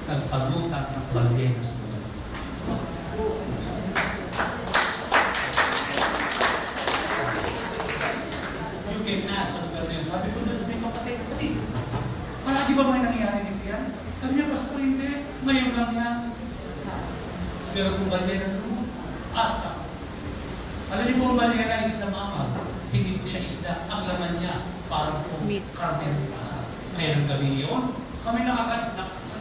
nagpagutat ng balyena sa mga. You can ask ang ganyan. Sabi ko doon, may kapatid. Palagi ba may nangyari dito yan? Sabi niya, Pastor, hindi. Ngayon lang yan. Pero kung balyena doon, alam niyo kung balyena hindi sa mama, hindi po siya isda. Ang laman niya, parang po karne ng baka. Ngayon gabi yun, kami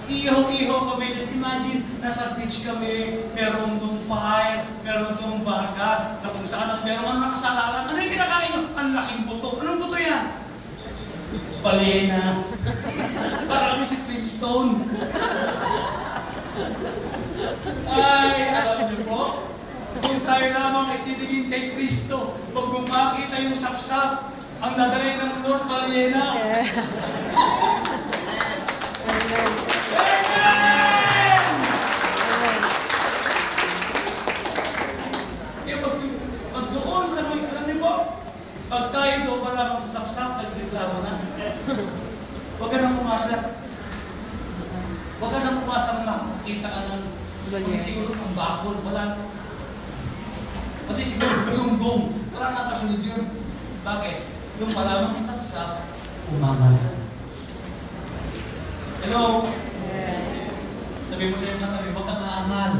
ihaw-ihaw kami. Just imagine, nasa beach kami, meron doon fire, meron doon baka, na kung saan meron nakasalalan. Ano yung kinakain nyo? Ang laking buto. Anong buto yan? Balyena. Para kami si Flintstone. Ay, alam niyo po, kung tayo lamang ititingin kay Kristo, pag makita yung sapsap, ang nadalay ng Lord, balyena. Amen! Kaya pag doon sa mga, alam niyo po, pag tayo doon pa lamang sa sapsap, nagreklamo na. Huwag ka nang umasa. Huwag ka nang umasa na makikita ka ng siguro ang bakol. Wala. Kasi siguro galunggong. Wala na kasunod yun. Bakit? Yung palamang sapsap, umamal. Hello? Yes. Sabi mo sa iyo mga tabi, huwag kang maamal.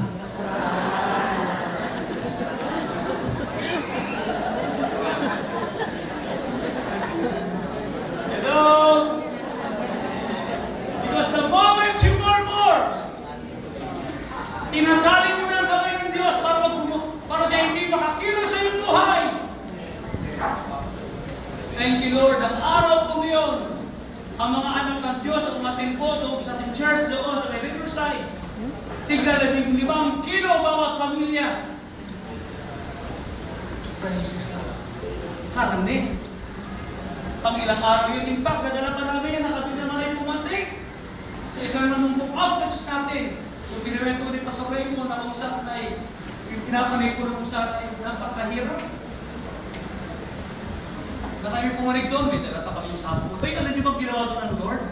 Hello? Because the moment you murmur, tinatali mo na ang kamay ng Diyos para siya hindi makakilos sa iyong buhay. Thank you, Lord. Ang araw po ngayon, ang mga anak ng Diyos ang matimpo doon sa ating church doon sa Riverside. Tigla 15 kilo bawat pamilya. Praise God. Karne. Pang ilang araw yun. In fact, nadala pa namin yan. Nakabili naman ay pumatik. Sa isang namumpong outreach natin. Yung pinawento ko din pa sa Raymond na kung saan ay yung pinapanay ko na kung saan ay napakahirap. Na kami pumanig doon, may dala pa kami sample. Ay, alam niyo bang ginawa doon ng Lord?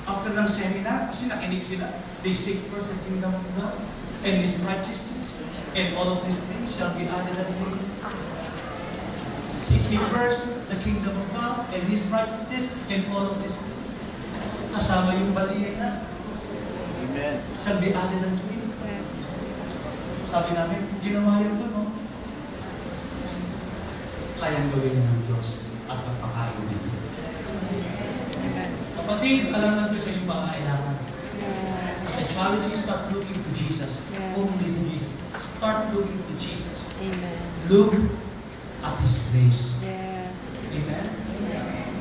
After ng seminar, kasi nakinig sila. They seek first the kingdom of God and His righteousness. And all of these things shall be added unto you. Seek ye first the kingdom of God and His righteousness and all of these things. Kasama yung balyena. Amen. Shall be added unto you. Sabi namin, ginawa yun doon, no? Kayang gawin ng Diyos at pagpakain din. Kapatid, alam natin sa iyong pangailangan. At the challenge is start looking to Jesus. Only to Jesus. Start looking to Jesus. Amen. Look at His grace. Yes. Amen?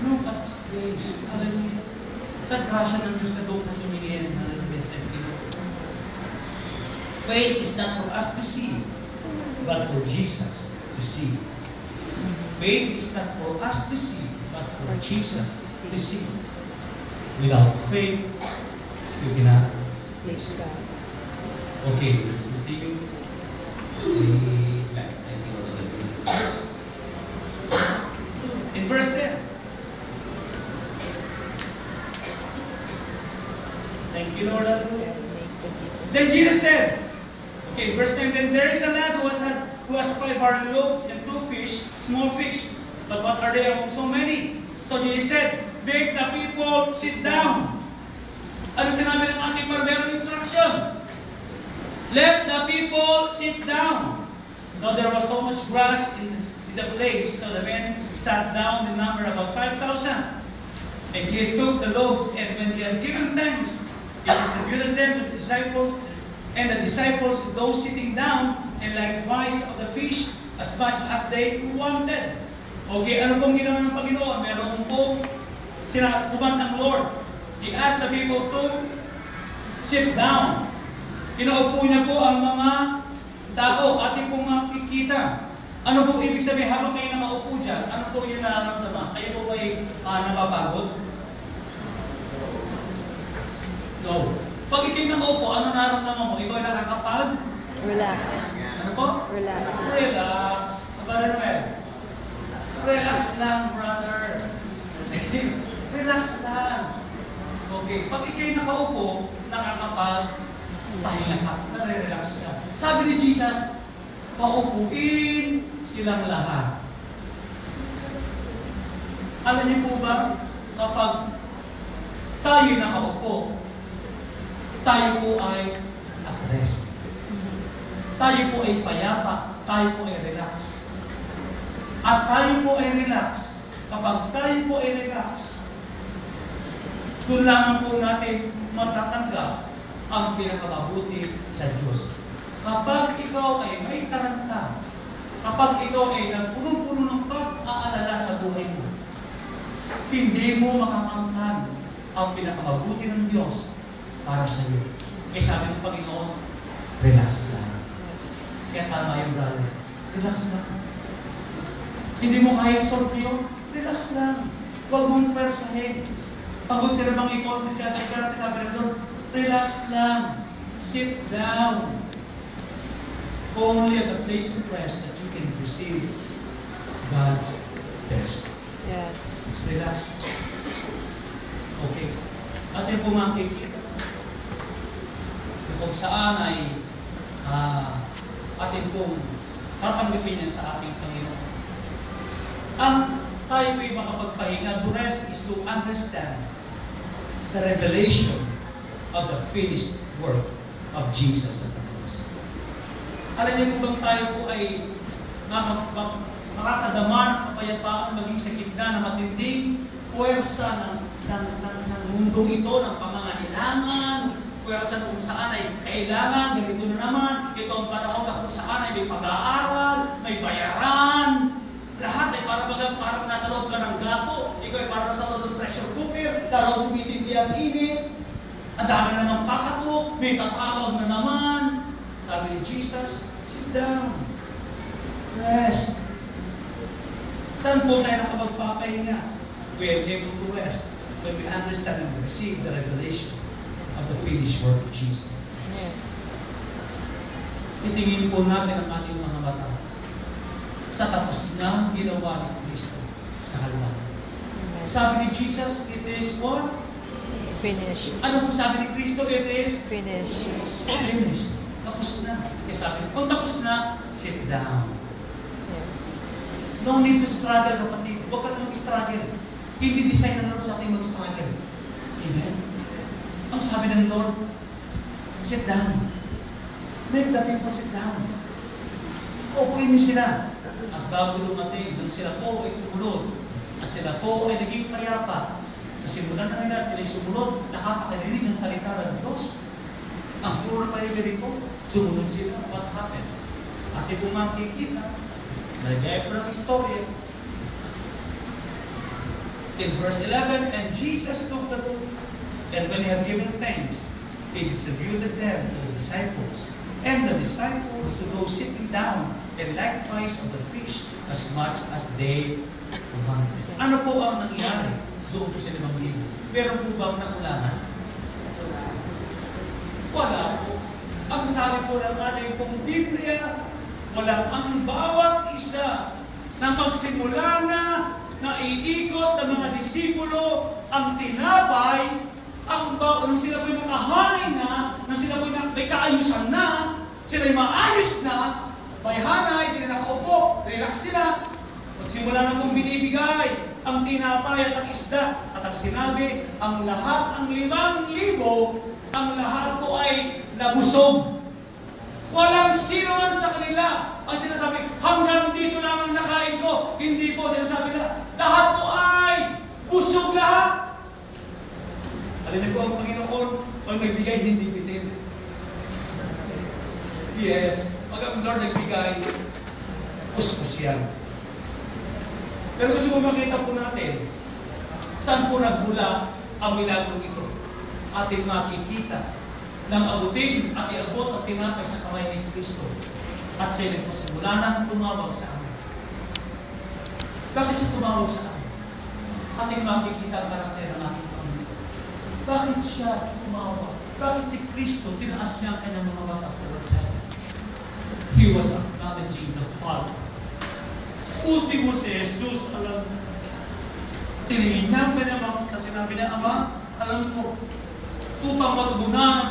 Look at His grace. Alam niyo, sa grasya ng Diyos na doon na tumingin. Faith is not for us to see, but for Jesus to see. Faith is not for us to see, but for Jesus to see. Without faith, you cannot please God. Okay, let's continue. In verse 10. Thank you, Lord. Then Jesus said, okay, verse 10, then there is a lad who has 5 barley loaves and 2 fish, small fish. But what are they among so many? So Jesus said, make the people sit down. Ano sinabi ng ating barbero instruction? Let the people sit down. Now there was so much grass in the place, so the men sat down, the number about 5,000. And Jesus took the loaves, and when He has given thanks, He distributed them to the disciples, and the disciples, those sitting down, and likewise of the fish, as much as they wanted. Okay, ano pong ginawa ng Panginoon? Meron pong sinakuban ng Lord. He asked the people to sit down. Pinaupo niya po ang mga tao, ating pong makikita. Ano po ibig sabihin? Habang kayo nakaupo dyan, ano po yung nararamdaman? Kayo po ay napapagod? No. Pag ikaw nakaupo, ano nararamdaman mo? Ikaw ay nakakapag? Relax. Ano po? Relax. Relax. Abala Noel. Relax lang, brother. Relax lang. Okay. Pag ikay nakaupo, nakakapag kapag pahinga ka, nare-relax ka. Sabi ni Jesus, paupuin silang lahat. Alam niyo po ba, kapag tayo nakaupo, tayo po ay at rest. Tayo po ay payapa, tayo po ay relax. At tayo po ay relax. Kapag tayo po ay relax, doon lamang po natin matatanggap ang pinakamabuti sa Diyos. Kapag ikaw ay may taranta, kapag ikaw ay nagpunong-puno ng pag-aalala sa buhay mo, hindi mo makakamtan ang pinakamabuti ng Diyos para sa iyo. Kaya sabi ng Panginoon, relax lang. Kaya tama yung brother, relax lang. Hindi mo kaya solve yun, relax lang. Huwag mong persahin. Pagod ka na bang i-confess ka, sabi ng Lord, relax lang. Sit down. Only at the place of rest that you can receive God's best. Yes. Relax. Okay. Atin po makikita. Kung saan ay atin pong tatanggapin yan sa ating Panginoon. Ang tayo po'y makapagpahinga, the rest is to understand the revelation of the finished work of Jesus at the cross. Alam niyo po bang tayo po ay makakadama ng kapayapaan maging sa gitna na matinding puwersa ng mundong ito, ng pangangailangan, puwersa kung saan ay kailangan, ganito na naman, ito ang panahon na kung saan ay may pag-aaral, may bayaran, lahat ay parang nasa loob ka ng gato, ikaw ay parang nasa loob ng pressure cooker, lalo tumitindi ang init, ang dami naman kakatok, may tatawag na naman. Sabi ni Jesus, sit down, rest. Saan po tayo nakapagpapahinga? We are able to rest when we understand and receive the revelation of the finished work of Jesus. Yes. Itingin po natin ang ating mga mata sa tapos na ginawa ni Kristo sa Kalbaryo. Sabi ni Jesus, it is what? Finish. Ano po sabi ni Kristo? It is Finish. finished. Tapos na. Kaya sabi, kung tapos na, sit down. Yes. No need to struggle, kapatid. Huwag ka nang mag-struggle. Hindi design ng Lord sa ating mag-struggle. Amen? Ang sabi ng Lord, sit down. Make the people sit down. Uupuin niyo sila. At bago dumating, nang sila po ay tumulod. At sila po ay naging payapa. Nasimulan na nila, sila ay sumunod, nakapakarinig ng salita ng Diyos. Ang puro na parinig po, sumunod sila. What happened? At ito makikita, nagaya po ng istorya. In verse 11, and Jesus took the loaves, and when he had given thanks, he distributed them to the disciples, and the disciples to those sitting down, and likewise of the fish, as much as they wanted. Ano po ang nangyari doon po sa 5,000? Meron po ba ang nakulangan? Wala po. Ang sabi po ng ating pong Biblia, walang ang bawat isa na magsimula na naiikot ng mga disipulo ang tinapay, nang sila po'y nakahanay na, nang sila po'y may kaayusan na, sila'y maayos na, may hanay, sila nakaupo, relax sila. Pagsimula na pong binibigay ang tinapay at ang isda, at ang sinabi, ang lahat, ang 5,000, ang lahat po ay nabusog. Walang sino man sa kanila ang sinasabi, hanggang dito lang ang nakain ko. Hindi po sinasabi na, lahat po ay busog lahat. Alam niyo po ang Panginoon, pag nagbigay, hindi bitin. Yes, pag ang Lord nagbigay, puspos yan. Pero gusto mo makita po natin, saan po nagmula ang milagro ito? Ating makikita nang abutin at iabot at tinapay sa kamay ni Kristo. At siya nagpasimula nang tumawag sa amin. Bakit siya tumawag sa amin? Ating makikita ang karakter ng ating Panginoon. Bakit siya tumawag? Bakit si Kristo tinaas niya ang kanyang mga mata toward sa amin? He was acknowledging the Father. Ultimo si Jesus, alam, tinignan niya naman kasi sinabi niya, Ama, alam ko, upang matugunan ang